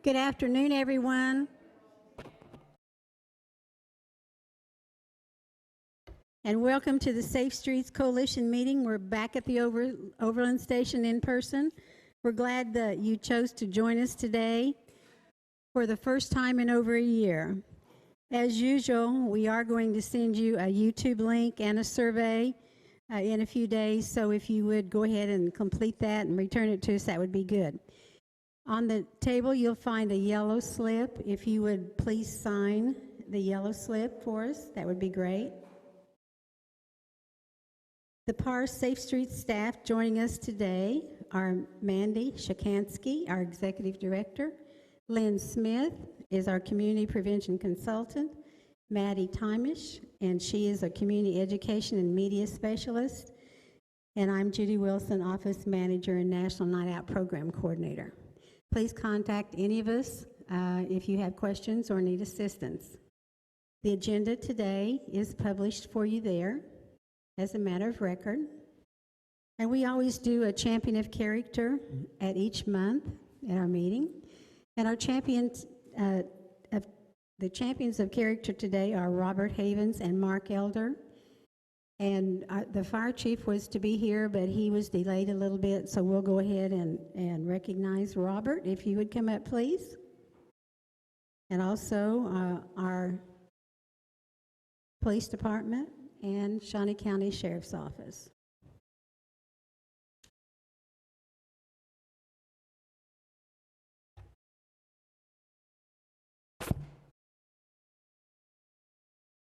Good afternoon, everyone. And welcome to the Safe Streets Coalition meeting. We're back at the Overland Station in person. We're glad that you chose to join us today for the first time in over a year. As usual, we are going to send you a YouTube link and a survey in a few days, so if you would go ahead and complete that and return it to us, that would be good. On the table, you'll find a yellow slip. If you would please sign the yellow slip for us, that would be great. The PAR Safe Streets staff joining us today are Mandy Shakansky, our Executive Director. Lynn Smith is our Community Prevention Consultant. Maddie Timish, and she is a Community Education and Media Specialist. And I'm Judy Wilson, Office Manager and National Night Out Program Coordinator. Please contact any of us if you have questions or need assistance. The agenda today is published for you there as a matter of record. And we always do a champion of character at each month at our meeting. And our champions the champions of character today are Robert Havens and Mark Elder. And the fire chief was to be here, but he was delayed a little bit, so we'll go ahead and recognize Robert, if you would come up, please. And also our police department and Shawnee County Sheriff's Office.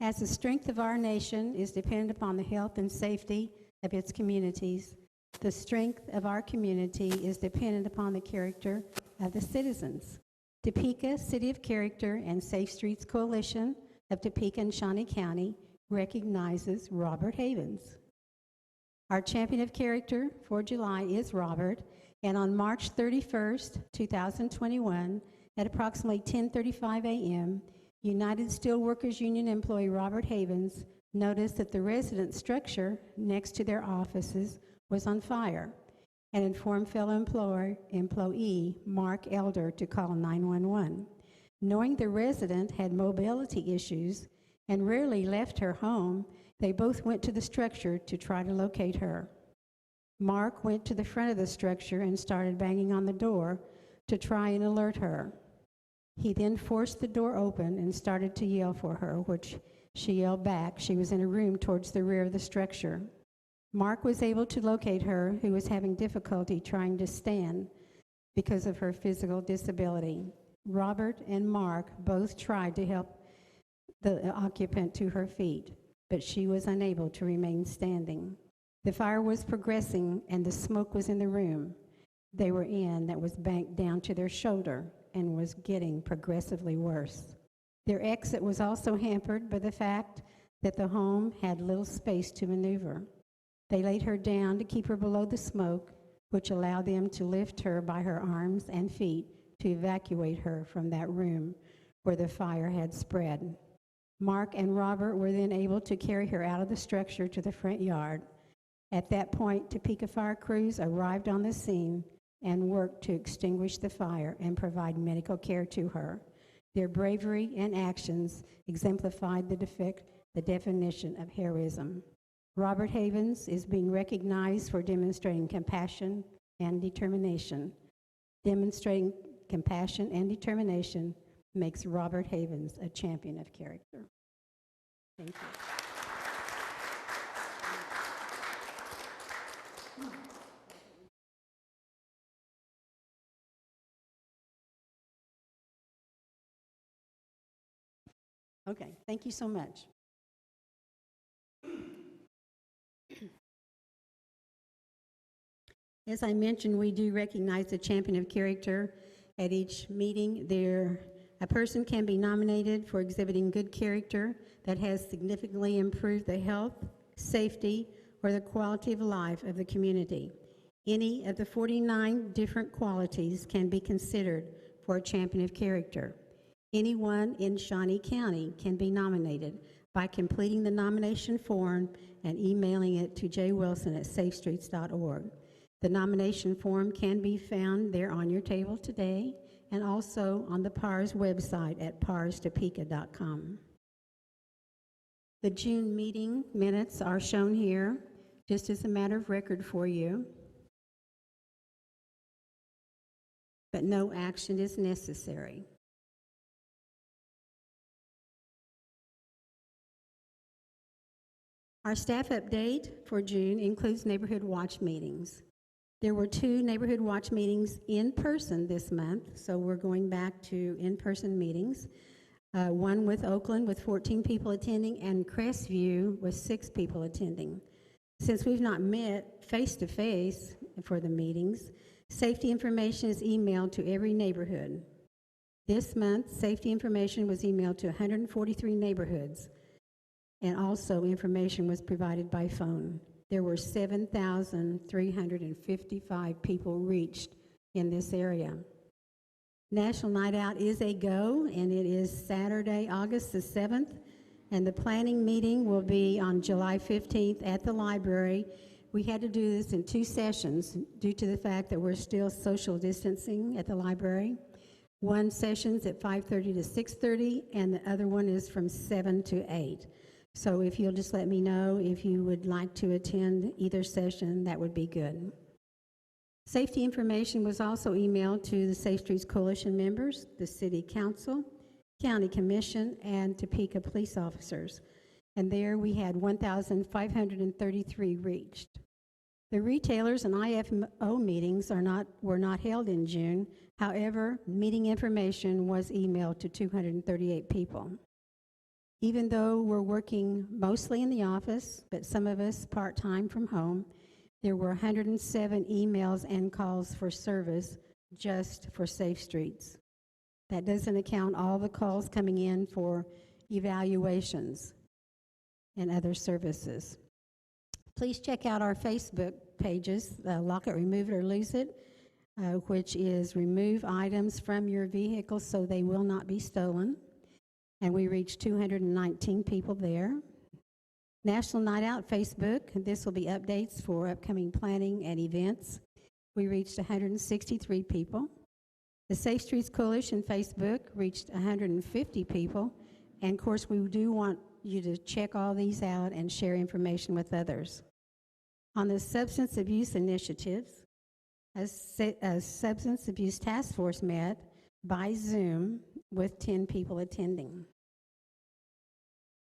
As the strength of our nation is dependent upon the health and safety of its communities, the strength of our community is dependent upon the character of the citizens. Topeka City of Character and Safe Streets Coalition of Topeka and Shawnee County recognizes Robert Havens. Our champion of character for July is Robert, and on March 31st, 2021, at approximately 10:35 a.m., United Steelworkers Union employee Robert Havens noticed that the residence structure next to their offices was on fire and informed fellow employee Mark Elder to call 911. Knowing the resident had mobility issues and rarely left her home, they both went to the structure to try to locate her. Mark went to the front of the structure and started banging on the door to try and alert her. He then forced the door open and started to yell for her, which she yelled back. She was in a room towards the rear of the structure. Mark was able to locate her, who was having difficulty trying to stand because of her physical disability. Robert and Mark both tried to help the occupant to her feet, but she was unable to remain standing. The fire was progressing and the smoke was in the room they were in that was banked down to their shoulder and was getting progressively worse. Their exit was also hampered by the fact that the home had little space to maneuver. They laid her down to keep her below the smoke, which allowed them to lift her by her arms and feet to evacuate her from that room where the fire had spread. Mark and Robert were then able to carry her out of the structure to the front yard. At that point, Topeka fire crews arrived on the scene and worked to extinguish the fire and provide medical care to her. Their bravery and actions exemplified the definition of heroism. Robert Havens is being recognized for demonstrating compassion and determination. Demonstrating compassion and determination makes Robert Havens a champion of character. Thank you. Okay, thank you so much. As I mentioned, we do recognize the champion of character at each meeting. A person can be nominated for exhibiting good character that has significantly improved the health, safety, or the quality of life of the community. Any of the 49 different qualities can be considered for a champion of character. Anyone in Shawnee County can be nominated by completing the nomination form and emailing it to jwilson@safestreets.org. The nomination form can be found there on your table today, and also on the PARS website at parstopeka.com. The June meeting minutes are shown here, just as a matter of record for you, but no action is necessary. Our staff update for June includes Neighborhood Watch meetings. There were 2 Neighborhood Watch meetings in person this month, so we're going back to in-person meetings. One with Oakland with 14 people attending, and Crestview with 6 people attending. Since we've not met face-to-face for the meetings, safety information is emailed to every neighborhood. This month, safety information was emailed to 143 neighborhoods, and also information was provided by phone. There were 7,355 people reached in this area. National Night Out is a go, and it is Saturday, August the 7th, and the planning meeting will be on July 15th at the library. We had to do this in 2 sessions due to the fact that we're still social distancing at the library. One session's at 5:30 to 6:30, and the other one is from 7 to 8. So if you'll just let me know if you would like to attend either session, that would be good. Safety information was also emailed to the Safe Streets Coalition members, the City Council, County Commission, and Topeka police officers. And there we had 1,533 reached. The retailers and IFO meetings were not held in June. However, meeting information was emailed to 238 people. Even though we're working mostly in the office, but some of us part-time from home, there were 107 emails and calls for service just for Safe Streets. That doesn't account all the calls coming in for evaluations and other services. Please check out our Facebook pages, Lock It, Remove It, or Lose It, which is remove items from your vehicle so they will not be stolen. And we reached 219 people there. National Night Out Facebook, this will be updates for upcoming planning and events. We reached 163 people. The Safe Streets Coalition Facebook reached 150 people. And of course, we do want you to check all these out and share information with others. On the substance abuse initiatives, a substance abuse task force met by Zoom with 10 people attending.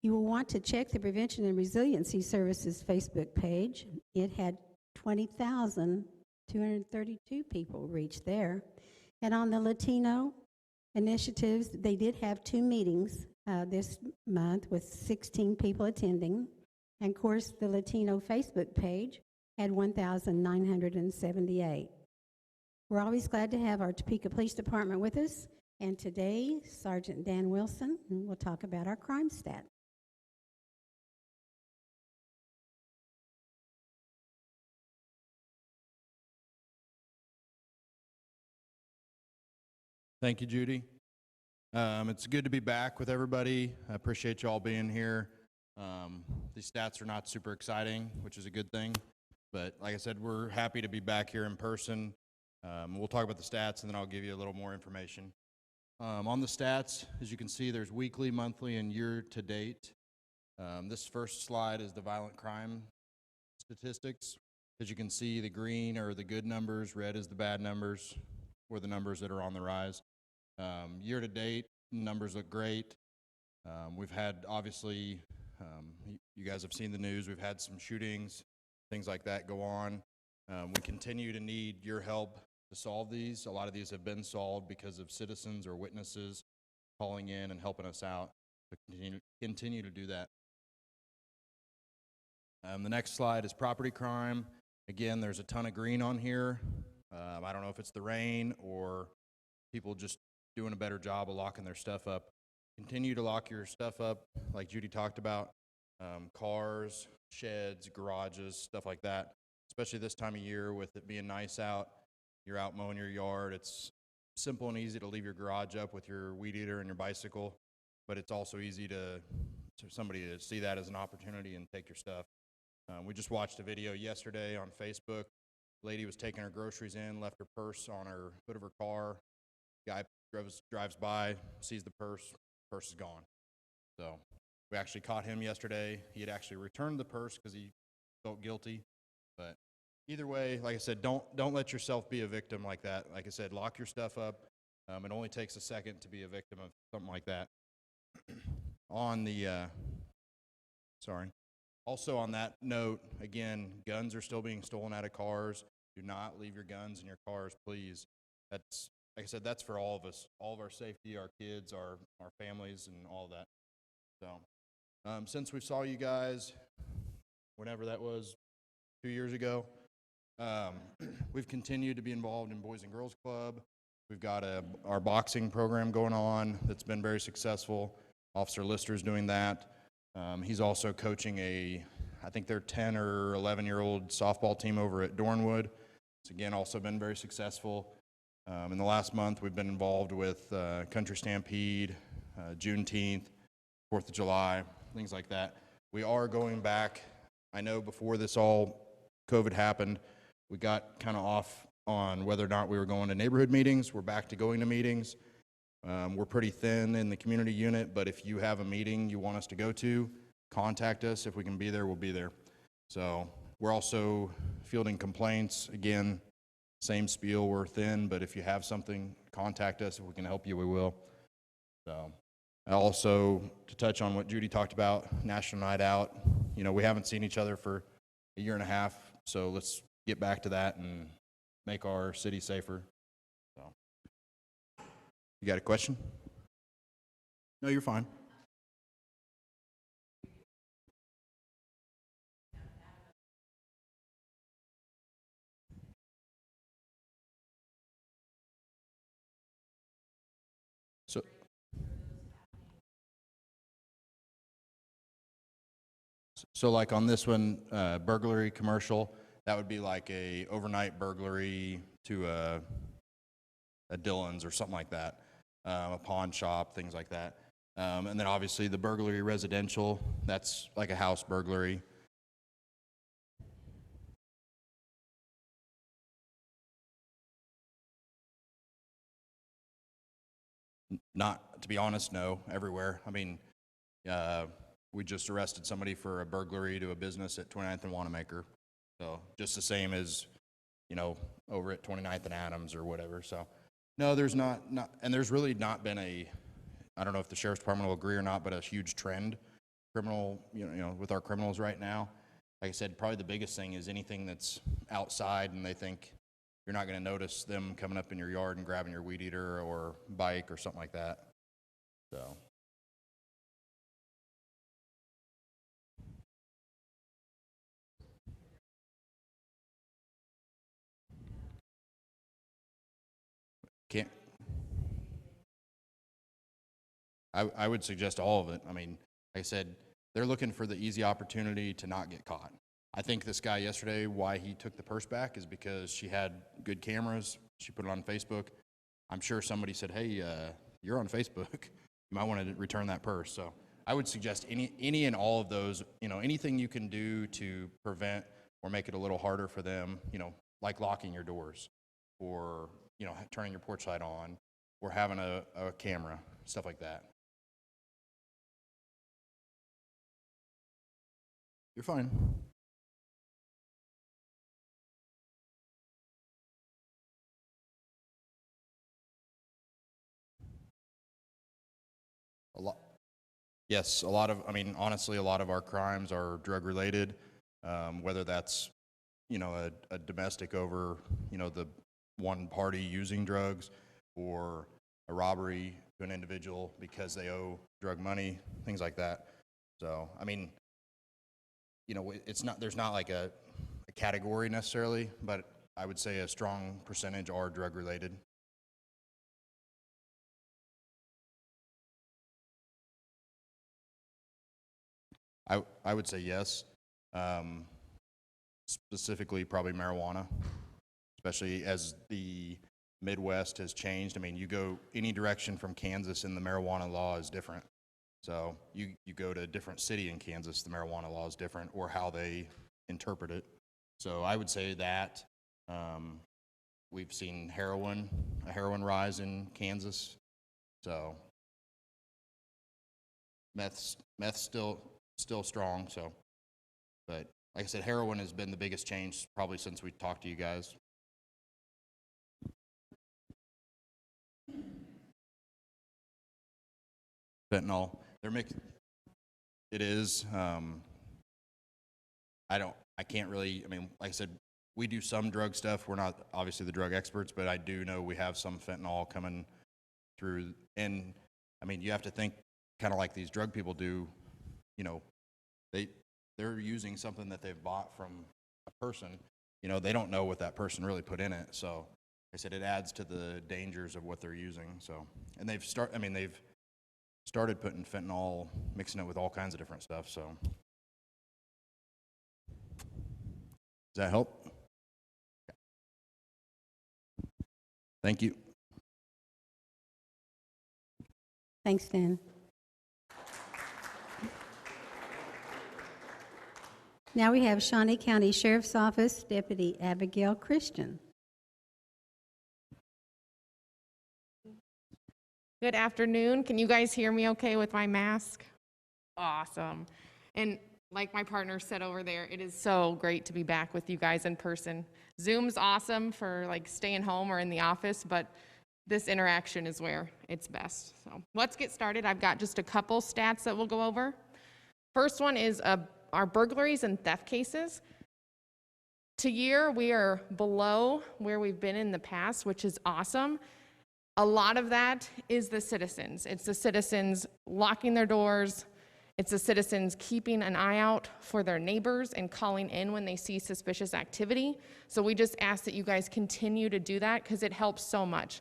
You will want to check the Prevention and Resiliency Services Facebook page. It had 20,232 people reached there. And on the Latino initiatives, they did have 2 meetings this month with 16 people attending. And of course, the Latino Facebook page had 1,978. We're always glad to have our Topeka Police Department with us. And today, Sergeant Dan Wilson will talk about our crime stat. Thank you, Judy. It's good to be back with everybody. I appreciate you all being here. These stats are not super exciting, which is a good thing. But like I said, we're happy to be back here in person. We'll talk about the stats, and then I'll give you a little more information. On the stats, as you can see, there's weekly, monthly, and year-to-date. This first slide is the violent crime statistics. As you can see, the green are the good numbers, red is the bad numbers, or the numbers that are on the rise. Year-to-date, numbers look great. We've had, obviously, you guys have seen the news, we've had some shootings, things like that go on. We continue to need your help to solve these. A lot of these have been solved because of citizens or witnesses calling in and helping us out. So continue to do that. The next slide is property crime. Again, there's a ton of green on here. I don't know if it's the rain or people just doing a better job of locking their stuff up. Continue to lock your stuff up, like Judy talked about. Cars, sheds, garages, stuff like that. Especially this time of year with it being nice out. You're out mowing your yard. It's simple and easy to leave your garage up with your weed eater and your bicycle, but it's also easy to somebody to see that as an opportunity and take your stuff. We just watched a video yesterday on Facebook. Lady was taking her groceries in, left her purse on her hood of her car. Guy drives by, sees the purse is gone. So we actually caught him yesterday. He had actually returned the purse because he felt guilty. But either way, like I said, don't let yourself be a victim like that. Like I said, lock your stuff up. It only takes a second to be a victim of something like that. Also on that note, again, guns are still being stolen out of cars. Do not leave your guns in your cars, please. That's, like I said, that's for all of us, all of our safety, our kids, our families, and all of that. So, since we saw you guys, whenever that was, 2 years ago, we've continued to be involved in Boys and Girls Club. We've got our boxing program going on that's been very successful. Officer Lister's doing that. He's also coaching I think they're 10 or 11-year-old softball team over at Dornwood. It's again also been very successful. In the last month, we've been involved with Country Stampede, Juneteenth, 4th of July, things like that. We are going back. I know before this all COVID happened, we got kind of off on whether or not we were going to neighborhood meetings. We're back to going to meetings. We're pretty thin in the community unit, but if you have a meeting you want us to go to, contact us. If we can be there, we'll be there. So we're also fielding complaints. Again, same spiel, we're thin, but if you have something, contact us. If we can help you, we will. So also, to touch on what Judy talked about, National Night Out, you know, we haven't seen each other for a year and a half, so let's get back to that and make our city safer. So, you got a question? No, you're fine. So like on this one, burglary commercial, that would be like a overnight burglary to a Dillon's or something like that, a pawn shop, things like that. And then obviously the burglary residential, that's like a house burglary. Not, to be honest, no, everywhere. I mean, we just arrested somebody for a burglary to a business at 29th and Wanamaker. So just the same as, you know, over at 29th and Adams or whatever. So no, there's not, and there's really not been I don't know if the sheriff's department will agree or not, but a huge trend with our criminals right now. Like I said, probably the biggest thing is anything that's outside and they think you're not going to notice them coming up in your yard and grabbing your weed eater or bike or something like that. So. Can't. I would suggest all of it. I mean, like I said, they're looking for the easy opportunity to not get caught. I think this guy yesterday, why he took the purse back is because she had good cameras. She put it on Facebook. I'm sure somebody said, hey, you're on Facebook. You might want to return that purse. So I would suggest any and all of those, you know, anything you can do to prevent or make it a little harder for them, you know, like locking your doors or, you know, turning your porch light on or having a camera, stuff like that. You're fine. A lot. Yes, a lot of, I mean, honestly, a lot of our crimes are drug related, whether that's, you know, a domestic over, you know, the one party using drugs or a robbery to an individual because they owe drug money, things like that. So, I mean, you know, it's not, there's not like a category necessarily, but I would say a strong percentage are drug related. I would say yes. Specifically, probably marijuana, especially as the Midwest has changed. I mean, you go any direction from Kansas and the marijuana law is different. So you go to a different city in Kansas, the marijuana law is different, or how they interpret it. So I would say that. we've seen a heroin rise in Kansas. So meth's still strong. So, but like I said, heroin has been the biggest change probably since we talked to you guys. Fentanyl, they're mixed. It is. I can't really. I mean, like I said, we do some drug stuff. We're not obviously the drug experts, but I do know we have some fentanyl coming through. And I mean, you have to think kind of like these drug people do. You know, they're using something that they've bought from a person. You know, they don't know what that person really put in it. So, like I said, it adds to the dangers of what they're using. So, and they've started putting fentanyl, mixing it with all kinds of different stuff. So, does that help? Thank you. Thanks, Dan. Now we have Shawnee County Sheriff's Office Deputy Abigail Christian. Good afternoon. Can you guys hear me okay with my mask? Awesome. And like my partner said over there, it is so great to be back with you guys in person. Zoom's awesome for like staying home or in the office, but this interaction is where it's best. So let's get started. I've got just a couple stats that we'll go over. First one is our burglaries and theft cases. To year, we are below where we've been in the past, which is awesome. A lot of that is the citizens. It's the citizens locking their doors. It's the citizens keeping an eye out for their neighbors and calling in when they see suspicious activity. So we just ask that you guys continue to do that because it helps so much.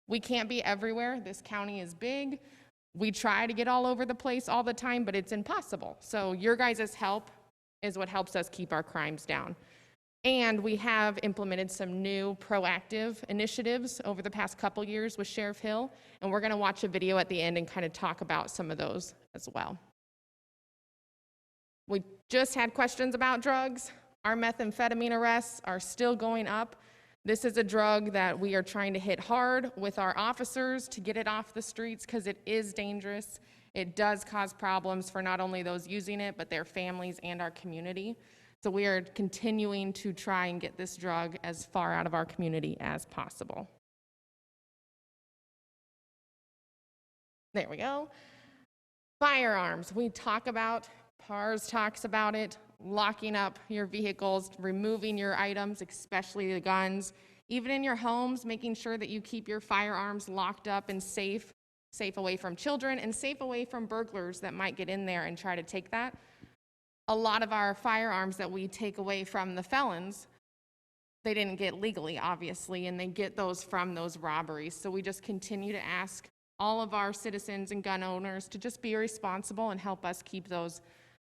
We can't be everywhere. This county is big. We try to get all over the place all the time, but it's impossible. So your guys' help is what helps us keep our crimes down. And we have implemented some new proactive initiatives over the past couple years with Sheriff Hill, and we're gonna watch a video at the end and kind of talk about some of those as well. We just had questions about drugs. Our methamphetamine arrests are still going up. This is a drug that we are trying to hit hard with our officers to get it off the streets because it is dangerous. It does cause problems for not only those using it, but their families and our community. So we are continuing to try and get this drug as far out of our community as possible. There we go. Firearms, we talk about, PARS talks about it, locking up your vehicles, removing your items, especially the guns, even in your homes, making sure that you keep your firearms locked up and safe away from children and safe away from burglars that might get in there and try to take that. A lot of our firearms that we take away from the felons, they didn't get legally, obviously, and they get those from those robberies. So we just continue to ask all of our citizens and gun owners to just be responsible and help us keep those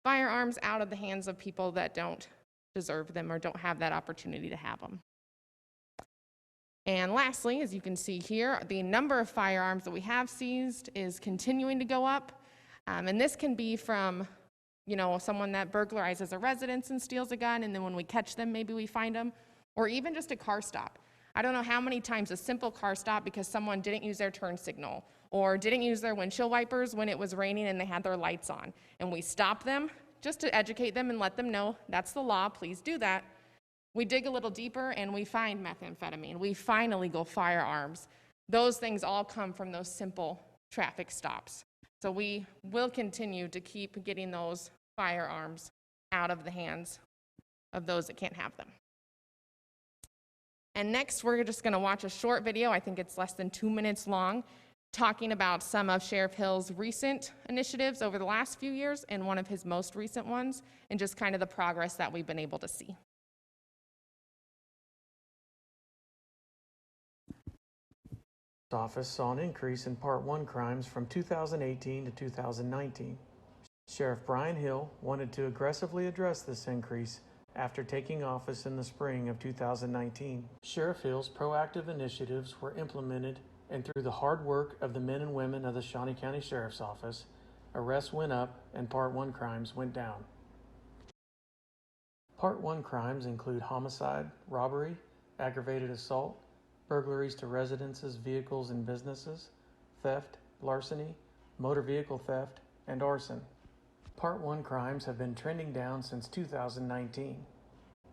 firearms out of the hands of people that don't deserve them or don't have that opportunity to have them. And lastly, as you can see here, the number of firearms that we have seized is continuing to go up. And this can be from, you know, someone that burglarizes a residence and steals a gun, and then when we catch them, maybe we find them, or even just a car stop. I don't know how many times a simple car stop because someone didn't use their turn signal or didn't use their windshield wipers when it was raining and they had their lights on. And we stop them just to educate them and let them know that's the law, please do that. We dig a little deeper and we find methamphetamine. We find illegal firearms. Those things all come from those simple traffic stops. So we will continue to keep getting those firearms out of the hands of those that can't have them. And next, we're just gonna watch a short video, I think it's less than 2 minutes long, talking about some of Sheriff Hill's recent initiatives over the last few years and one of his most recent ones, and just kind of the progress that we've been able to see. Office saw an increase in Part 1 crimes from 2018 to 2019. Sheriff Brian Hill wanted to aggressively address this increase after taking office in the spring of 2019. Sheriff Hill's proactive initiatives were implemented, and through the hard work of the men and women of the Shawnee County Sheriff's Office, arrests went up and Part 1 crimes went down. Part 1 crimes include homicide, robbery, aggravated assault, burglaries to residences, vehicles, and businesses, theft, larceny, motor vehicle theft, and arson. Part 1 crimes have been trending down since 2019.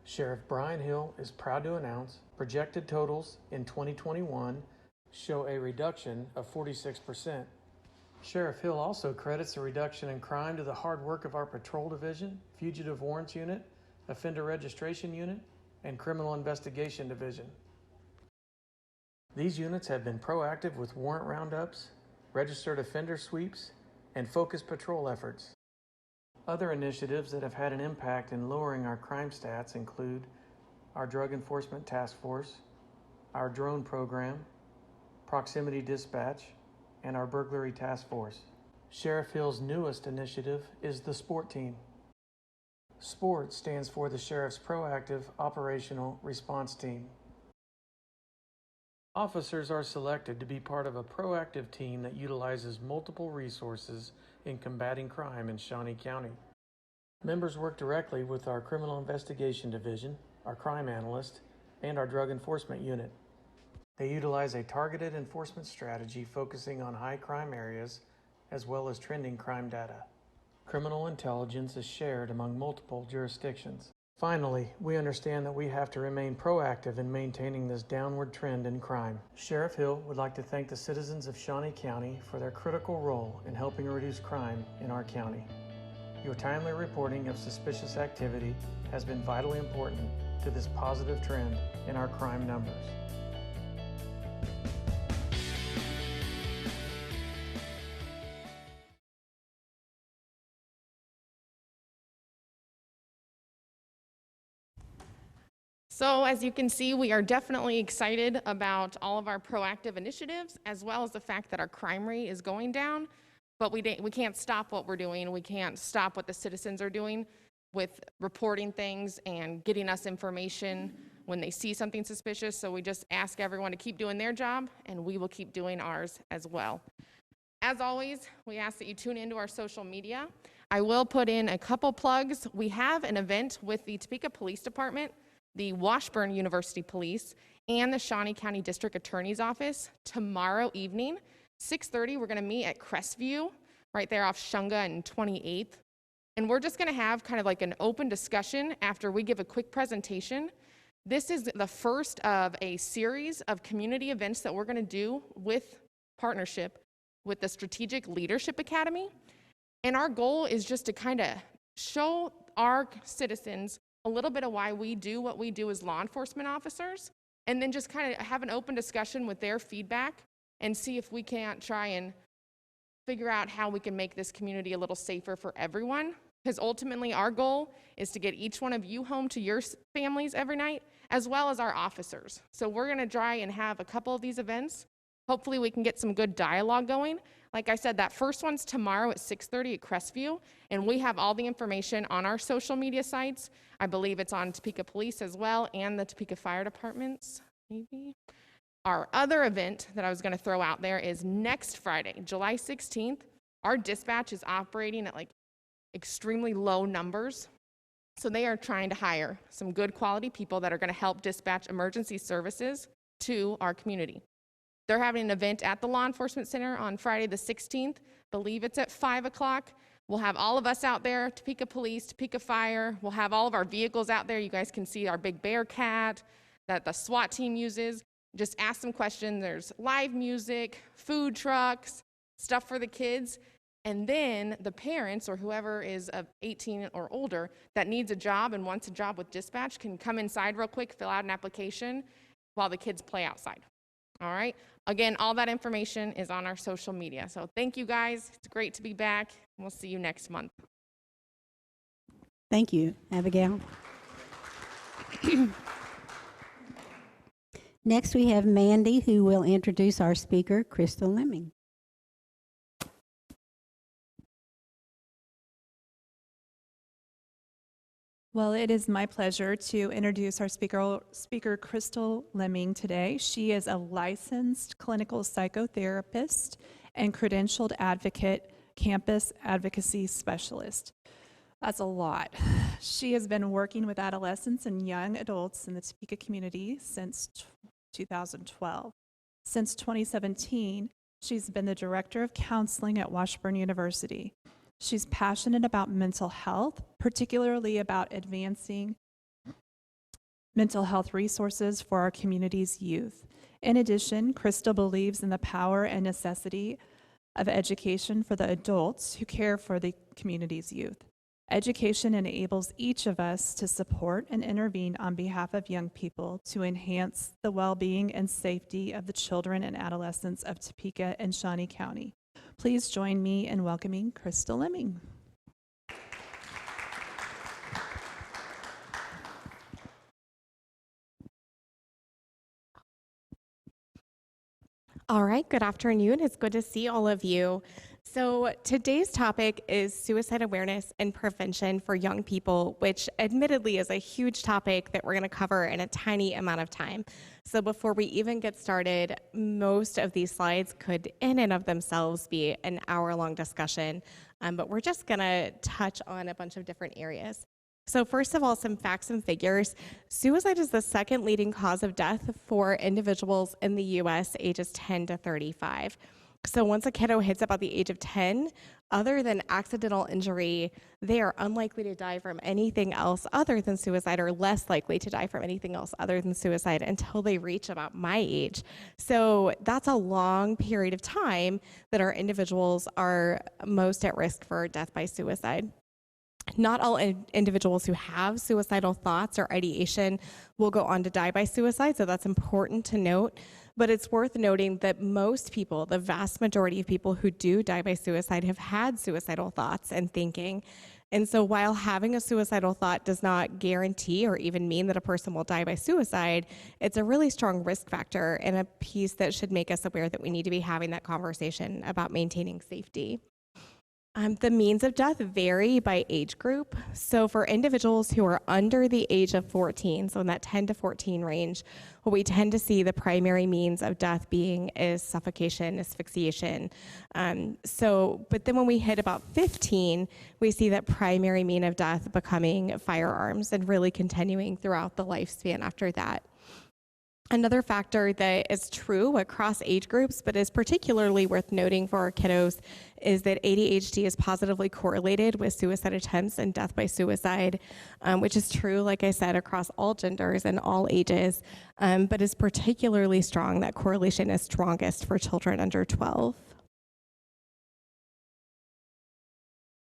Sheriff Brian Hill is proud to announce projected totals in 2021 show a reduction of 46%. Sheriff Hill also credits a reduction in crime to the hard work of our Patrol Division, Fugitive Warrants Unit, Offender Registration Unit, and Criminal Investigation Division. These units have been proactive with warrant roundups, registered offender sweeps, and focused patrol efforts. Other initiatives that have had an impact in lowering our crime stats include our Drug Enforcement Task Force, our drone program, proximity dispatch, and our Burglary Task Force. Sheriff Hill's newest initiative is the SPORT Team. SPORT stands for the Sheriff's Proactive Operational Response Team. Officers are selected to be part of a proactive team that utilizes multiple resources in combating crime in Shawnee County. Members work directly with our Criminal Investigation Division, our Crime Analyst, and our Drug Enforcement Unit. They utilize a targeted enforcement strategy focusing on high crime areas as well as trending crime data. Criminal intelligence is shared among multiple jurisdictions. Finally, we understand that we have to remain proactive in maintaining this downward trend in crime. Sheriff Hill would like to thank the citizens of Shawnee County for their critical role in helping reduce crime in our county. Your timely reporting of suspicious activity has been vitally important to this positive trend in our crime numbers. So as you can see, we are definitely excited about all of our proactive initiatives, as well as the fact that our crime rate is going down, but we can't stop what we're doing. We can't stop what the citizens are doing with reporting things and getting us information when they see something suspicious. So we just ask everyone to keep doing their job, and we will keep doing ours as well. As always, we ask that you tune into our social media. I will put in a couple plugs. We have an event with the Topeka Police Department, the Washburn University Police, and the Shawnee County District Attorney's Office tomorrow evening, 6:30. We're going to meet at Crestview, right there off Shunga and 28th. And we're just going to have kind of like an open discussion after we give a quick presentation. This is the first of a series of community events that we're going to do with partnership with the Strategic Leadership Academy. And our goal is just to kind of show our citizens a little bit of why we do what we do as law enforcement officers, and then just kind of have an open discussion with their feedback and see if we can't try and figure out how we can make this community a little safer for everyone. Because ultimately our goal is to get each one of you home to your families every night, as well as our officers. So we're gonna try and have a couple of these events. Hopefully we can get some good dialogue going. Like I said, that first one's tomorrow at 6:30 at Crestview, and we have all the information on our social media sites. I believe it's on Topeka Police as well, and the Topeka Fire Departments, maybe. Our other event that I was gonna throw out there is next Friday, July 16th. Our dispatch is operating at like extremely low numbers. So they are trying to hire some good quality people that are gonna help dispatch emergency services to our community. They're having an event at the Law Enforcement Center on Friday the 16th. Believe it's at 5 o'clock. We'll have all of us out there, Topeka Police, Topeka Fire. We'll have all of our vehicles out there. You guys can see our big Bearcat that the SWAT team uses. Just ask some questions. There's live music, food trucks, stuff for the kids. And then the parents or whoever is of 18 or older that needs a job and wants a job with dispatch can come inside real quick, fill out an application while the kids play outside. All right. Again, all that information is on our social media. So thank you guys. It's great to be back. We'll see you next month. Thank you, Abigail. Next, we have Mandy, who will introduce our speaker, Crystal Lemming. Well, it is my pleasure to introduce our speaker, Crystal Lemming, today. She is a licensed clinical psychotherapist and credentialed advocate, campus advocacy specialist. That's a lot. She has been working with adolescents and young adults in the Topeka community since 2012. Since 2017, she's been the Director of Counseling at Washburn University. She's passionate about mental health, particularly about advancing mental health resources for our community's youth. In addition, Crystal believes in the power and necessity of education for the adults who care for the community's youth. Education enables each of us to support and intervene on behalf of young people to enhance the well-being and safety of the children and adolescents of Topeka and Shawnee County. Please join me in welcoming Crystal Lemming. All right, good afternoon. It's good to see all of you. So today's topic is suicide awareness and prevention for young people, which admittedly is a huge topic that we're going to cover in a tiny amount of time. So before we even get started, most of these slides could in and of themselves be an hour-long discussion, but we're just going to touch on a bunch of different areas. So first of all, some facts and figures. Suicide is the second leading cause of death for individuals in the U.S. ages 10 to 35. So once a kiddo hits about the age of 10, other than accidental injury, they are unlikely to die from anything else other than suicide, or less likely to die from anything else other than suicide until they reach about my age. So that's a long period of time that our individuals are most at risk for death by suicide. Not all individuals who have suicidal thoughts or ideation will go on to die by suicide, so that's important to note. But it's worth noting that most people, the vast majority of people who do die by suicide, have had suicidal thoughts and thinking. And so while having a suicidal thought does not guarantee or even mean that a person will die by suicide, it's a really strong risk factor and a piece that should make us aware that we need to be having that conversation about maintaining safety. The means of death vary by age group. So for individuals who are under the age of 14, so in that 10 to 14 range, what we tend to see the primary means of death being is suffocation, asphyxiation. But then when we hit about 15, we see that primary mean of death becoming firearms and really continuing throughout the lifespan after that. Another factor that is true across age groups, but is particularly worth noting for our kiddos, is that ADHD is positively correlated with suicide attempts and death by suicide, which is true, like I said, across all genders and all ages, but is particularly strong. That correlation is strongest for children under 12.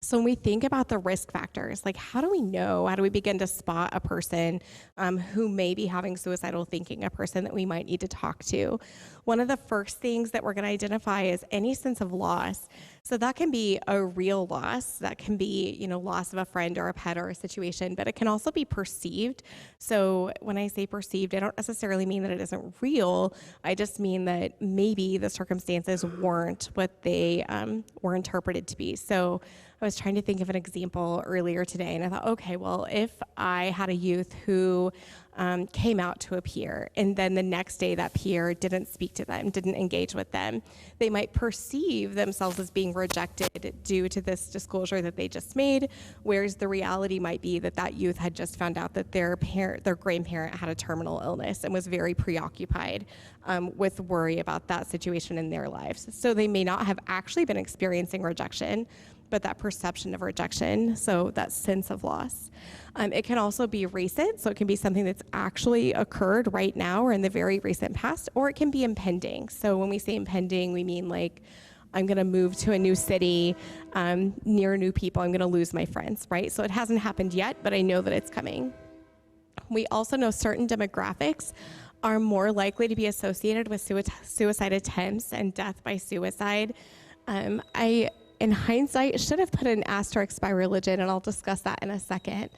So when we think about the risk factors, like how do we begin to spot a person who may be having suicidal thinking, a person that we might need to talk to? One of the first things that we're going to identify is any sense of loss. So that can be a real loss. That can be, loss of a friend or a pet or a situation, but it can also be perceived. So when I say perceived, I don't necessarily mean that it isn't real. I just mean that maybe the circumstances weren't what they were interpreted to be. So I was trying to think of an example earlier today, and I thought, okay, well, if I had a youth who came out to a peer, and then the next day that peer didn't speak to them, didn't engage with them, they might perceive themselves as being rejected due to this disclosure that they just made, whereas the reality might be that that youth had just found out that their grandparent had a terminal illness and was very preoccupied with worry about that situation in their lives. So they may not have actually been experiencing rejection, but that perception of rejection, so that sense of loss. It can also be recent, so it can be something that's actually occurred right now or in the very recent past, or it can be impending. So when we say impending, we mean like, I'm gonna move to a new city, near new people, I'm gonna lose my friends, right? So it hasn't happened yet, but I know that it's coming. We also know certain demographics are more likely to be associated with suicide attempts and death by suicide. In hindsight, should have put an asterisk by religion, and I'll discuss that in a second.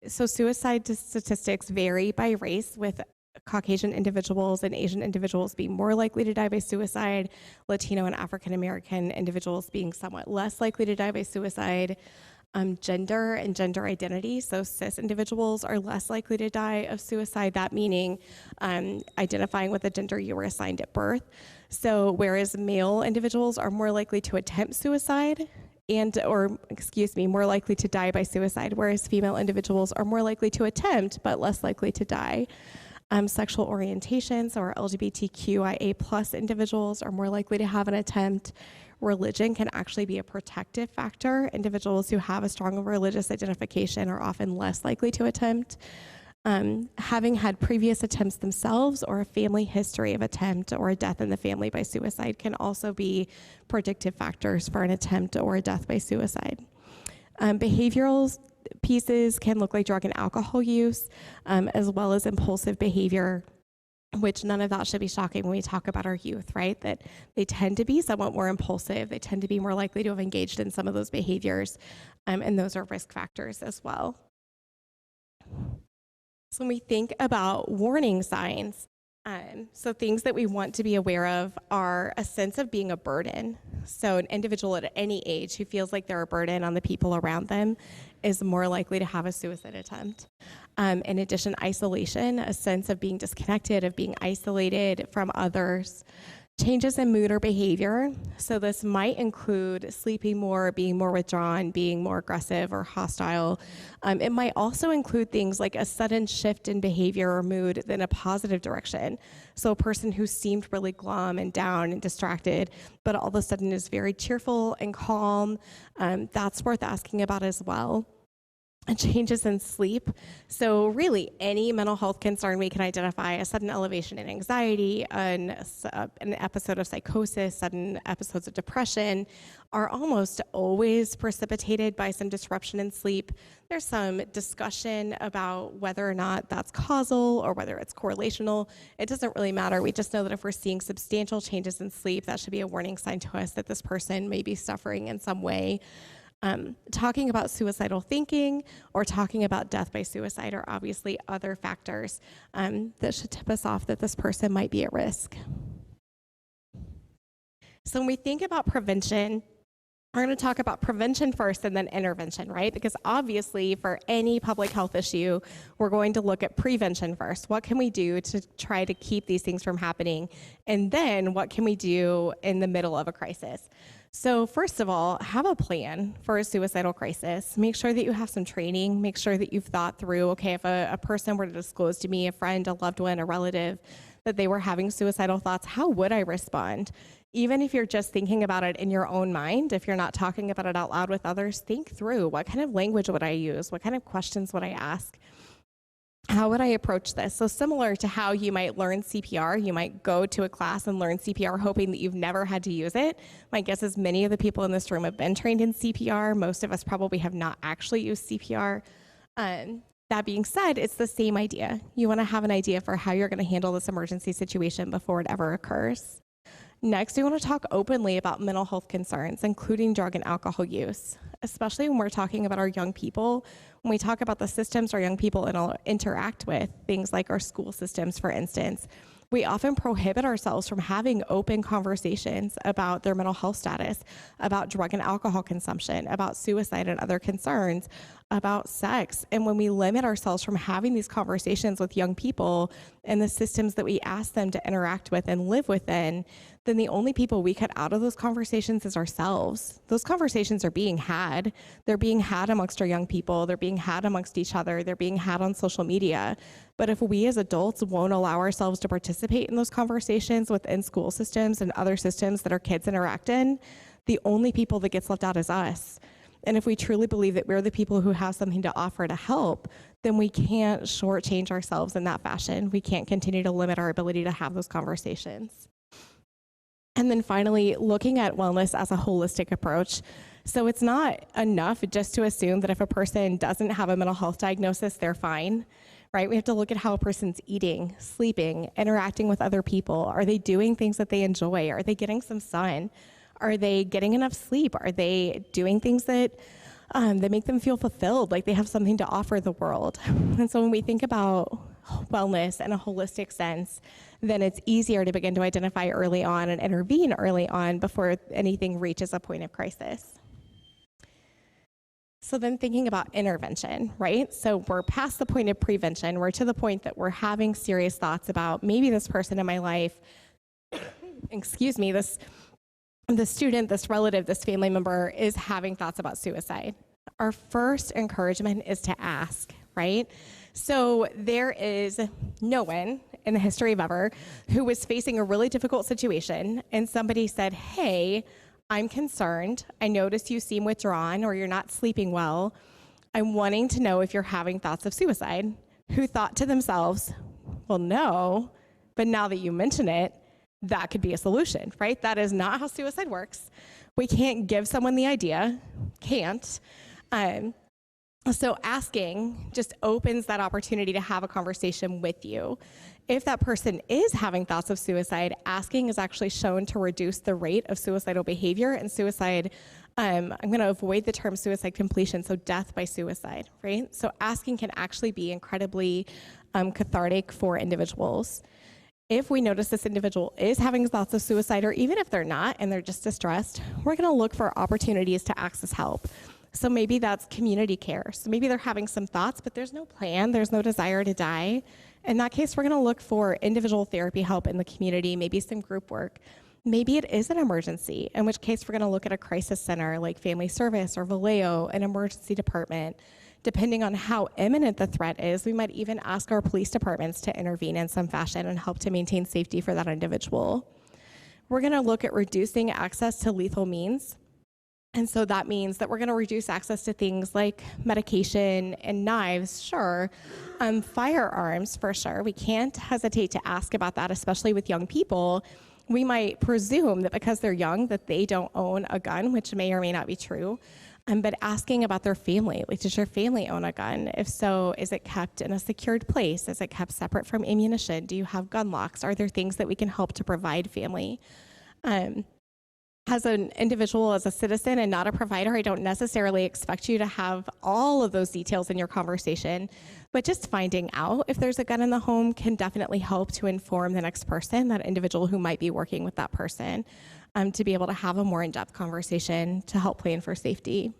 So suicide statistics vary by race, with Caucasian individuals and Asian individuals being more likely to die by suicide, Latino and African American individuals being somewhat less likely to die by suicide. Gender and gender identity, so cis individuals are less likely to die of suicide, that meaning identifying with the gender you were assigned at birth. So whereas male individuals are more likely to attempt suicide more likely to die by suicide, whereas female individuals are more likely to attempt but less likely to die. Sexual orientations or LGBTQIA plus individuals are more likely to have an attempt. Religion can actually be a protective factor. Individuals who have a strong religious identification are often less likely to attempt. Having had previous attempts themselves or a family history of attempt or a death in the family by suicide can also be predictive factors for an attempt or a death by suicide. Behavioral pieces can look like drug and alcohol use, as well as impulsive behavior, which none of that should be shocking when we talk about our youth, right? That they tend to be somewhat more impulsive. They tend to be more likely to have engaged in some of those behaviors, and those are risk factors as well. So when we think about warning signs, so things that we want to be aware of are a sense of being a burden. So an individual at any age who feels like they're a burden on the people around them is more likely to have a suicide attempt. In addition, isolation, a sense of being disconnected, of being isolated from others. Changes in mood or behavior. So this might include sleeping more, being more withdrawn, being more aggressive or hostile. It might also include things like a sudden shift in behavior or mood in a positive direction. So a person who seemed really glum and down and distracted, but all of a sudden is very cheerful and calm, that's worth asking about as well. And changes in sleep. So really any mental health concern we can identify, a sudden elevation in anxiety, an episode of psychosis, sudden episodes of depression, are almost always precipitated by some disruption in sleep. There's some discussion about whether or not that's causal or whether it's correlational. It doesn't really matter. We just know that if we're seeing substantial changes in sleep, that should be a warning sign to us that this person may be suffering in some way. Talking about suicidal thinking or talking about death by suicide are obviously other factors that should tip us off that this person might be at risk. So when we think about prevention, we're going to talk about prevention first and then intervention, right? Because obviously for any public health issue, we're going to look at prevention first. What can we do to try to keep these things from happening? And then what can we do in the middle of a crisis? So first of all, have a plan for a suicidal crisis. Make sure that you have some training. Make sure that you've thought through, okay, if a person were to disclose to me, a friend, a loved one, a relative, that they were having suicidal thoughts, how would I respond? Even if you're just thinking about it in your own mind, if you're not talking about it out loud with others, think through, what kind of language would I use? What kind of questions would I ask? How would I approach this? So similar to how you might learn CPR, you might go to a class and learn CPR hoping that you've never had to use it. My guess is many of the people in this room have been trained in CPR. Most of us probably have not actually used CPR. That being said, it's the same idea. You want to have an idea for how you're going to handle this emergency situation before it ever occurs. Next, we want to talk openly about mental health concerns, including drug and alcohol use, especially when we're talking about our young people. When we talk about the systems our young people interact with, things like our school systems, for instance, we often prohibit ourselves from having open conversations about their mental health status, about drug and alcohol consumption, about suicide and other concerns, about sex. And when we limit ourselves from having these conversations with young people and the systems that we ask them to interact with and live within, then the only people we cut out of those conversations is ourselves. Those conversations are being had. They're being had amongst our young people. They're being had amongst each other. They're being had on social media. But if we as adults won't allow ourselves to participate in those conversations within school systems and other systems that our kids interact in, the only people that gets left out is us. And if we truly believe that we're the people who have something to offer to help, then we can't shortchange ourselves in that fashion. We can't continue to limit our ability to have those conversations. And then finally, looking at wellness as a holistic approach. So it's not enough just to assume that if a person doesn't have a mental health diagnosis, they're fine, right? We have to look at how a person's eating, sleeping, interacting with other people. Are they doing things that they enjoy? Are they getting some sun? Are they getting enough sleep? Are they doing things that make them feel fulfilled, like they have something to offer the world? And so when we think about wellness in a holistic sense, then it's easier to begin to identify early on and intervene early on before anything reaches a point of crisis. So then thinking about intervention, right? So we're past the point of prevention. We're to the point that we're having serious thoughts about maybe this person in my life, excuse me, this student, this relative, this family member is having thoughts about suicide. Our first encouragement is to ask, right? So there is no one in the history of ever who was facing a really difficult situation and somebody said, hey, I'm concerned. I notice you seem withdrawn or you're not sleeping well. I'm wanting to know if you're having thoughts of suicide. Who thought to themselves, well, no, but now that you mention it, that could be a solution, right? That is not how suicide works. We can't give someone the idea, can't. So asking just opens that opportunity to have a conversation with you. If that person is having thoughts of suicide, asking is actually shown to reduce the rate of suicidal behavior and suicide. I'm going to avoid the term suicide completion, so death by suicide, right? So asking can actually be incredibly cathartic for individuals. If we notice this individual is having thoughts of suicide, or even if they're not and they're just distressed, we're going to look for opportunities to access help. So maybe that's community care. So maybe they're having some thoughts, but there's no plan, there's no desire to die. In that case, we're going to look for individual therapy help in the community, maybe some group work. Maybe it is an emergency, in which case we're going to look at a crisis center like Family Service or Vallejo, an emergency department. Depending on how imminent the threat is, we might even ask our police departments to intervene in some fashion and help to maintain safety for that individual. We're going to look at reducing access to lethal means. And so that means that we're going to reduce access to things like medication and knives, sure. Firearms, for sure. We can't hesitate to ask about that, especially with young people. We might presume that because they're young that they don't own a gun, which may or may not be true. But asking about their family, like, does your family own a gun? If so, is it kept in a secured place? Is it kept separate from ammunition? Do you have gun locks? Are there things that we can help to provide family? As an individual, as a citizen and not a provider, I don't necessarily expect you to have all of those details in your conversation, but just finding out if there's a gun in the home can definitely help to inform the next person, that individual who might be working with that person, to be able to have a more in-depth conversation to help plan for safety.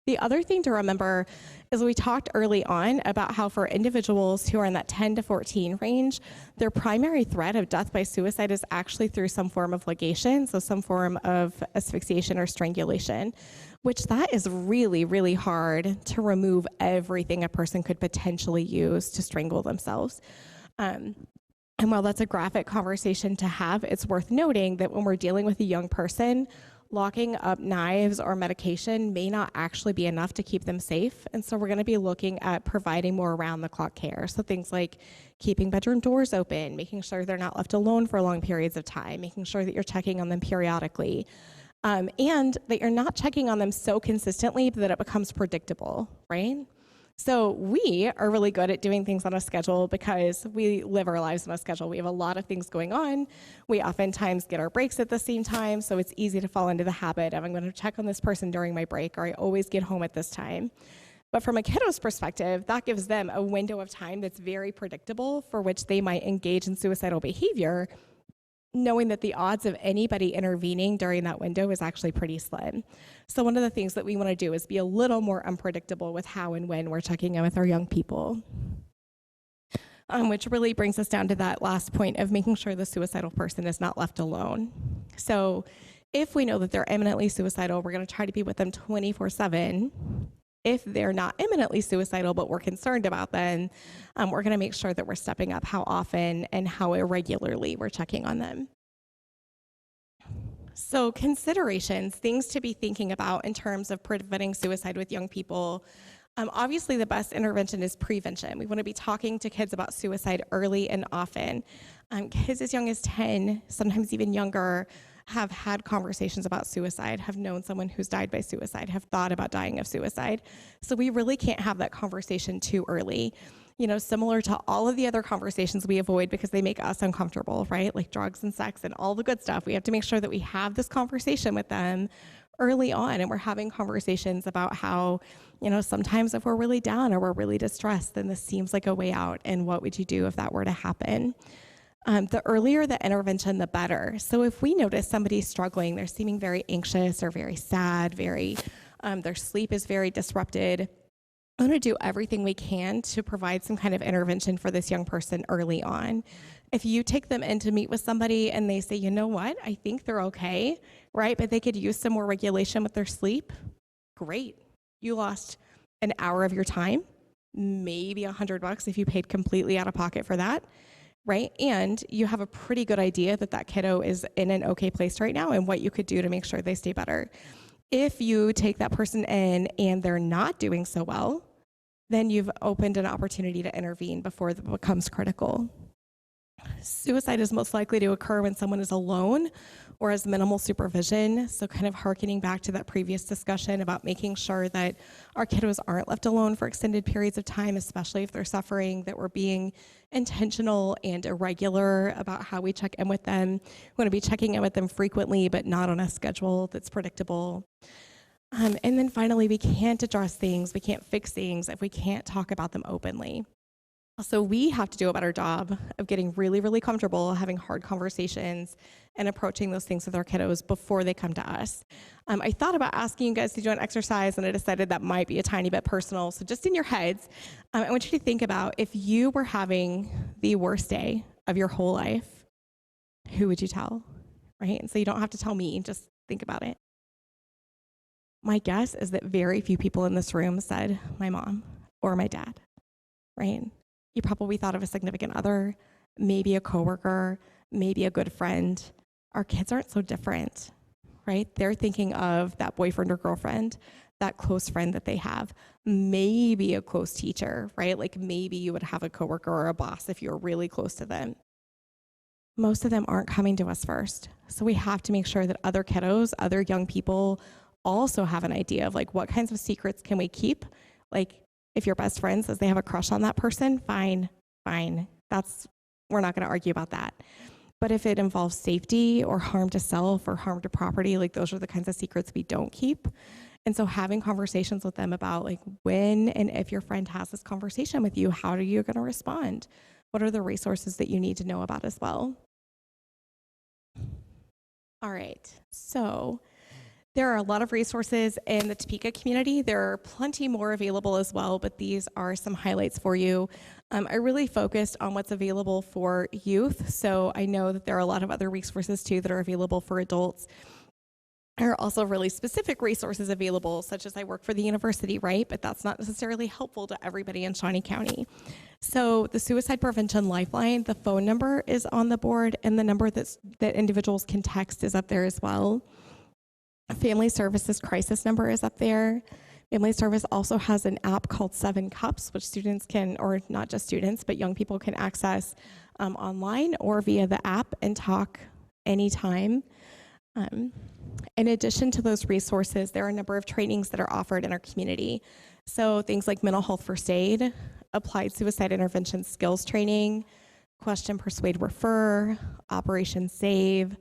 The other thing to remember is we talked early on about how for individuals who are in that 10 to 14 range, their primary threat of death by suicide is actually through some form of ligation, so some form of asphyxiation or strangulation, which that is really, really hard to remove everything a person could potentially use to strangle themselves. And while that's a graphic conversation to have, it's worth noting that when we're dealing with a young person, locking up knives or medication may not actually be enough to keep them safe. And so we're going to be looking at providing more around-the-clock care. So things like keeping bedroom doors open, making sure they're not left alone for long periods of time, making sure that you're checking on them periodically, and that you're not checking on them so consistently that it becomes predictable, right? So we are really good at doing things on a schedule because we live our lives on a schedule. We have a lot of things going on. We oftentimes get our breaks at the same time, so it's easy to fall into the habit of I'm going to check on this person during my break, or I always get home at this time. But from a kiddo's perspective, that gives them a window of time that's very predictable for which they might engage in suicidal behavior, knowing that the odds of anybody intervening during that window is actually pretty slim. So one of the things that we want to do is be a little more unpredictable with how and when we're checking in with our young people. Which really brings us down to that last point of making sure the suicidal person is not left alone. So if we know that they're imminently suicidal, we're going to try to be with them 24/7. If they're not imminently suicidal, but we're concerned about them, we're going to make sure that we're stepping up how often and how irregularly we're checking on them. So considerations, things to be thinking about in terms of preventing suicide with young people. Obviously, the best intervention is prevention. We want to be talking to kids about suicide early and often. Kids as young as 10, sometimes even younger, have had conversations about suicide, have known someone who's died by suicide, have thought about dying of suicide. So we really can't have that conversation too early. You know, similar to all of the other conversations we avoid because they make us uncomfortable, right? Like drugs and sex and all the good stuff. We have to make sure that we have this conversation with them early on, and we're having conversations about how, you know, sometimes if we're really down or we're really distressed, then this seems like a way out, and what would you do if that were to happen? The earlier the intervention, the better. So if we notice somebody struggling, they're seeming very anxious or very sad, their sleep is very disrupted, I'm going to do everything we can to provide some kind of intervention for this young person early on. If you take them in to meet with somebody and they say, you know what, I think they're okay, right? But they could use some more regulation with their sleep. Great. You lost an hour of your time. maybe $100 if you paid completely out of pocket for that, right? And you have a pretty good idea that that kiddo is in an okay place right now and what you could do to make sure they stay better. If you take that person in and they're not doing so well, then you've opened an opportunity to intervene before it becomes critical. Suicide is most likely to occur when someone is alone or has minimal supervision. So kind of hearkening back to that previous discussion about making sure that our kiddos aren't left alone for extended periods of time, especially if they're suffering, that we're being intentional and irregular about how we check in with them. We want to be checking in with them frequently, but not on a schedule that's predictable. And then finally, we can't address things, we can't fix things if we can't talk about them openly. So we have to do a better job of getting really, really comfortable having hard conversations and approaching those things with our kiddos before they come to us. I thought about asking you guys to do an exercise, and I decided that might be a tiny bit personal. So just in your heads, I want you to think about if you were having the worst day of your whole life, who would you tell, right? And so you don't have to tell me, just think about it. My guess is that very few people in this room said my mom or my dad, right? You probably thought of a significant other, maybe a coworker, maybe a good friend. Our kids aren't so different, right? They're thinking of that boyfriend or girlfriend, that close friend that they have, maybe a close teacher, right? Like maybe you would have a coworker or a boss if you're really close to them. Most of them aren't coming to us first. So we have to make sure that other kiddos, other young people also have an idea of like what kinds of secrets can we keep? Like if your best friend says they have a crush on that person, fine. We're not gonna argue about that. But if it involves safety or harm to self or harm to property, like those are the kinds of secrets we don't keep. And so having conversations with them about like when and if your friend has this conversation with you, how are you gonna respond? What are the resources that you need to know about as well? All right, so there are a lot of resources in the Topeka community. There are plenty more available as well, but these are some highlights for you. I really focused on what's available for youth, so I know that there are a lot of other resources too that are available for adults. There are also really specific resources available, such as I work for the university, right? But that's not necessarily helpful to everybody in Shawnee County. So the Suicide Prevention Lifeline, the phone number is on the board, and the number that individuals can text is up there as well. Family Services crisis number is up there. Family Service also has an app called 7 Cups, which students can, or not just students, but young people can access online or via the app and talk anytime. In addition to those resources, there are a number of trainings that are offered in our community. So things like mental health first aid, applied suicide intervention skills training, question, persuade, refer, Operation Save.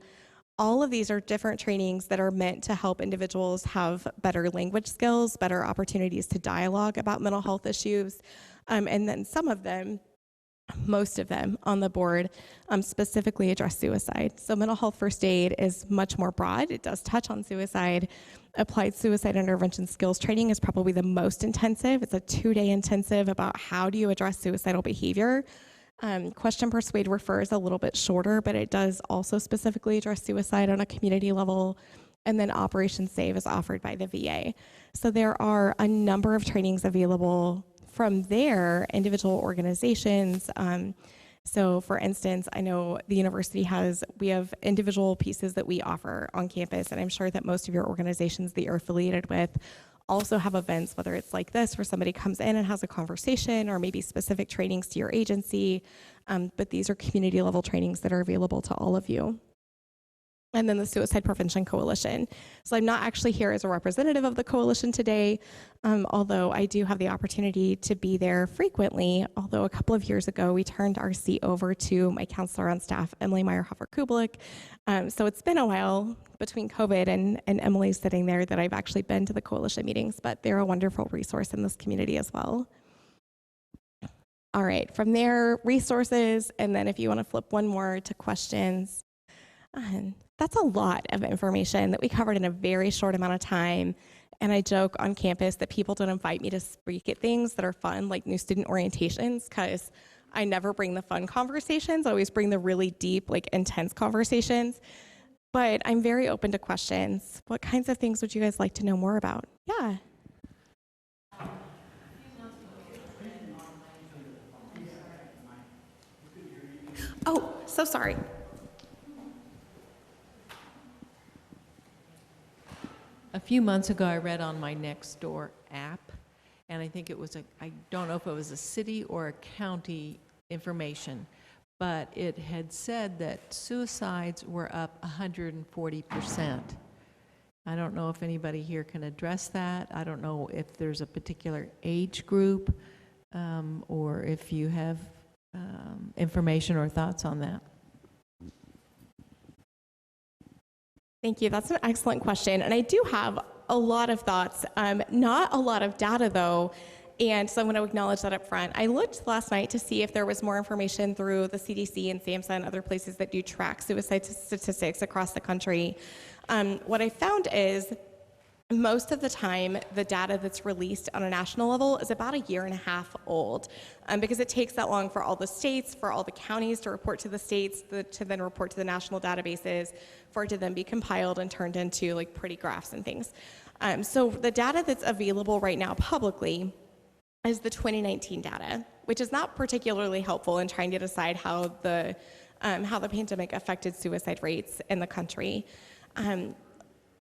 All of these are different trainings that are meant to help individuals have better language skills, better opportunities to dialogue about mental health issues, and then some of them, most of them on the board specifically address suicide. So mental health first aid is much more broad. It does touch on suicide. Applied suicide intervention skills training is probably the most intensive. It's a 2-day intensive about how do you address suicidal behavior. Question, persuade, refer is a little bit shorter, but it does also specifically address suicide on a community level. And then Operation Save is offered by the VA. So there are a number of trainings available from their individual organizations. So for instance, I know the university we have individual pieces that we offer on campus, and I'm sure that most of your organizations that you're affiliated with also have events, whether it's like this, where somebody comes in and has a conversation, or maybe specific trainings to your agency. But these are community level trainings that are available to all of you. And then the Suicide Prevention Coalition. So I'm not actually here as a representative of the coalition today, although I do have the opportunity to be there frequently. Although a couple of years ago, we turned our seat over to my counselor on staff, Emily Meyer-Hofer-Kublik. So it's been a while between COVID and Emily sitting there that I've actually been to the coalition meetings, but they're a wonderful resource in this community as well. All right, from there, resources, and then if you want to flip one more to questions. That's a lot of information that we covered in a very short amount of time. And I joke on campus that people don't invite me to speak at things that are fun, like new student orientations, because I never bring the fun conversations. I always bring the really deep, like intense conversations. But I'm very open to questions. What kinds of things would you guys like to know more about? Yeah. Oh, so sorry. A few months ago, I read on my Nextdoor app, and I think it was I don't know if it was a city or a county information, but it had said that suicides were up 140%. I don't know if anybody here can address that. I don't know if there's a particular age group, or if you have information or thoughts on that. Thank you. That's an excellent question. And I do have a lot of thoughts, not a lot of data though. And so I'm going to acknowledge that up front. I looked last night to see if there was more information through the CDC and SAMHSA and other places that do track suicide statistics across the country. What I found is most of the time, the data that's released on a national level is about 1.5 years old, because it takes that long for all the states, for all the counties to report to the states, to then report to the national databases, for it to then be compiled and turned into like pretty graphs and things. So the data that's available right now publicly is the 2019 data, which is not particularly helpful in trying to decide how the pandemic affected suicide rates in the country.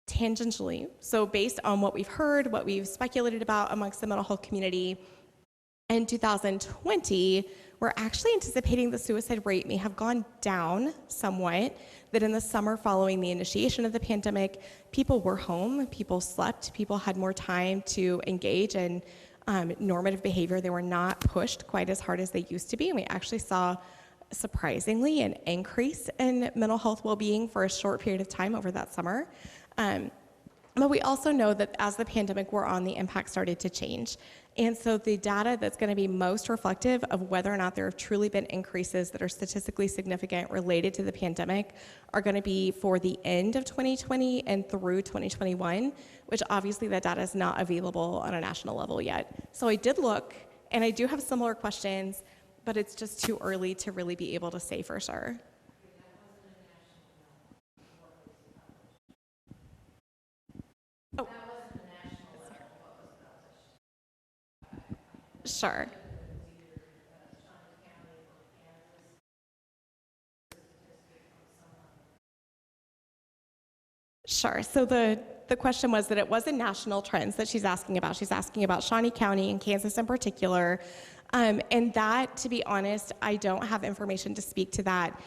Tangentially, so based on what we've heard, what we've speculated about amongst the mental health community, in 2020, we're actually anticipating the suicide rate may have gone down somewhat, that in the summer following the initiation of the pandemic, people were home, people slept, people had more time to engage in normative behavior. They were not pushed quite as hard as they used to be, and we actually saw, surprisingly, an increase in mental health well-being for a short period of time over that summer. But we also know that as the pandemic wore on, the impact started to change. And so the data that's going to be most reflective of whether or not there have truly been increases that are statistically significant related to the pandemic are going to be for the end of 2020 and through 2021, which obviously that data is not available on a national level yet. So I did look, and I do have similar questions, but it's just too early to really be able to say for sure. Oh. Sure. Sure. So the question was that it wasn't national trends that she's asking about. She's asking about Shawnee County and Kansas in particular. And that, to be honest, I don't have information to speak to that.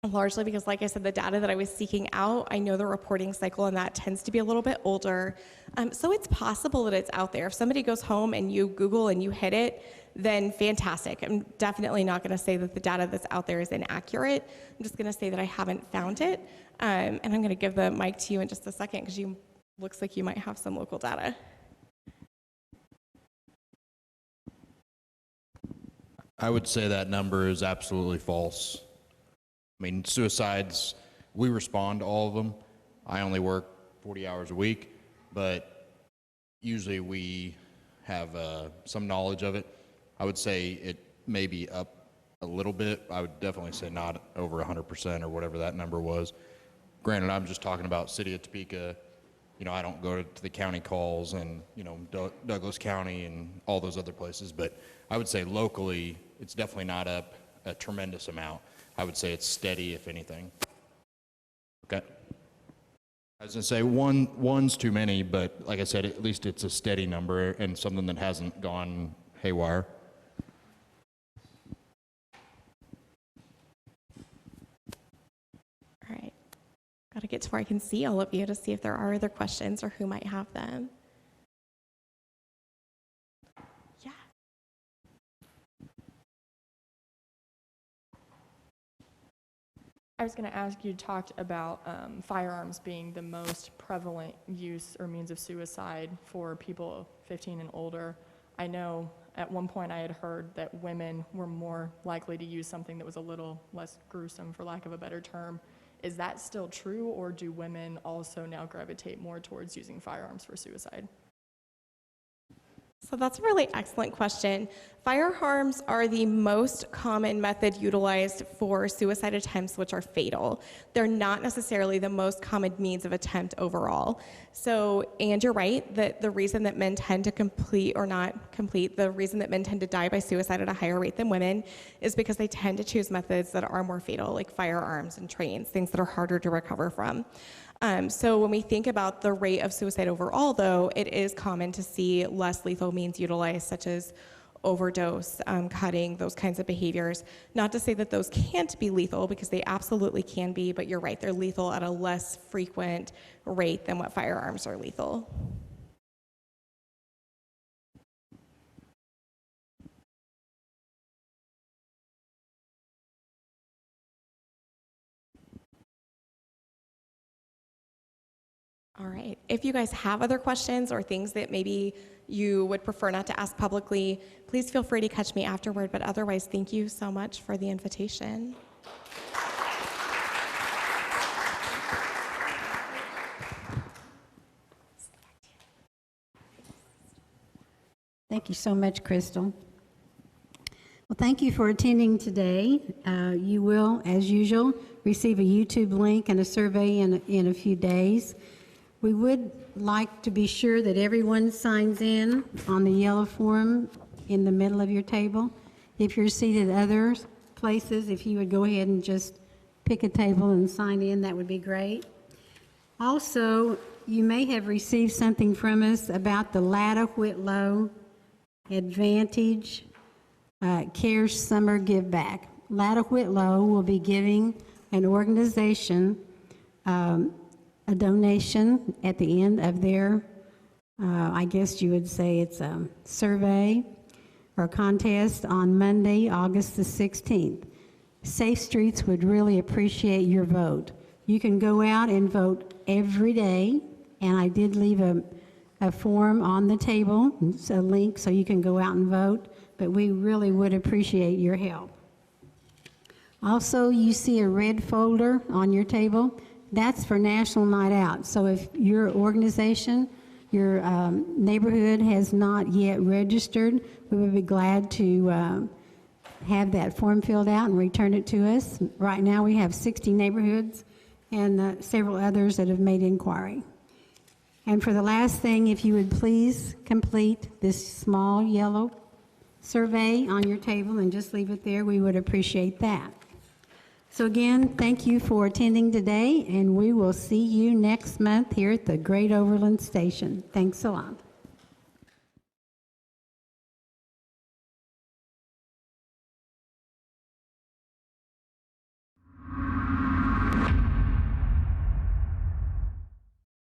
Largely because, like I said, the data that I was seeking out, I know the reporting cycle on that tends to be a little bit older. So it's possible that it's out there. If somebody goes home and you Google and you hit it, then fantastic. I'm definitely not going to say that the data that's out there is inaccurate. I'm just going to say that I haven't found it. And I'm going to give the mic to you in just a second because you looks like you might have some local data. I would say that number is absolutely false. I mean, suicides, we respond to all of them. I only work 40 hours a week, but usually we have some knowledge of it. I would say it may be up a little bit. I would definitely say not over 100% or whatever that number was. Granted, I'm just talking about city of Topeka. You know, I don't go to the county calls and, you know, Douglas County and all those other places, but I would say locally, it's definitely not up a tremendous amount. I would say it's steady, if anything. Okay. I was gonna say one's too many, but like I said, at least it's a steady number and something that hasn't gone haywire. All right. Got to get to where I can see all of you to see if there are other questions or who might have them. Yeah. I was going to ask, you talked about firearms being the most prevalent use or means of suicide for people 15 and older. I know at one point I had heard that women were more likely to use something that was a little less gruesome, for lack of a better term. Is that still true, or do women also now gravitate more towards using firearms for suicide? So So that's a really excellent question. Firearms are the most common method utilized for suicide attempts which are fatal. They're not necessarily the most common means of attempt overall. So, and you're right that the reason that men tend to the reason that men tend to die by suicide at a higher rate than women is because they tend to choose methods that are more fatal, like firearms and trains, things that are harder to recover from. So when we think about the rate of suicide overall, though, it is common to see less lethal means utilized, such as overdose, cutting, those kinds of behaviors. Not to say that those can't be lethal, because they absolutely can be, but you're right, they're lethal at a less frequent rate than what firearms are lethal. All right. If you guys have other questions or things that maybe you would prefer not to ask publicly, please feel free to catch me afterward. But otherwise, thank you so much for the invitation. Thank you so much, Crystal. Well, thank you for attending today. You will, as usual, receive a YouTube link and a survey in a few days. We would like to be sure that everyone signs in on the yellow form in the middle of your table. If you're seated other places, if you would go ahead and just pick a table and sign in, that would be great. Also, you may have received something from us about the Latta Whitlow Advantage Care Summer Give Back. Latta Whitlow will be giving an organization a donation at the end of their, I guess you would say it's a survey or contest on Monday, August the 16th. Safe Streets would really appreciate your vote. You can go out and vote every day, and I did leave a form on the table, it's a link so you can go out and vote, but we really would appreciate your help. Also, you see a red folder on your table. That's for National Night Out. So if your organization, your neighborhood has not yet registered, we would be glad to have that form filled out and return it to us. Right now we have 60 neighborhoods and several others that have made inquiry. And for the last thing, if you would please complete this small yellow survey on your table and just leave it there, we would appreciate that. So again, thank you for attending today, and we will see you next month here at the Great Overland Station. Thanks a lot.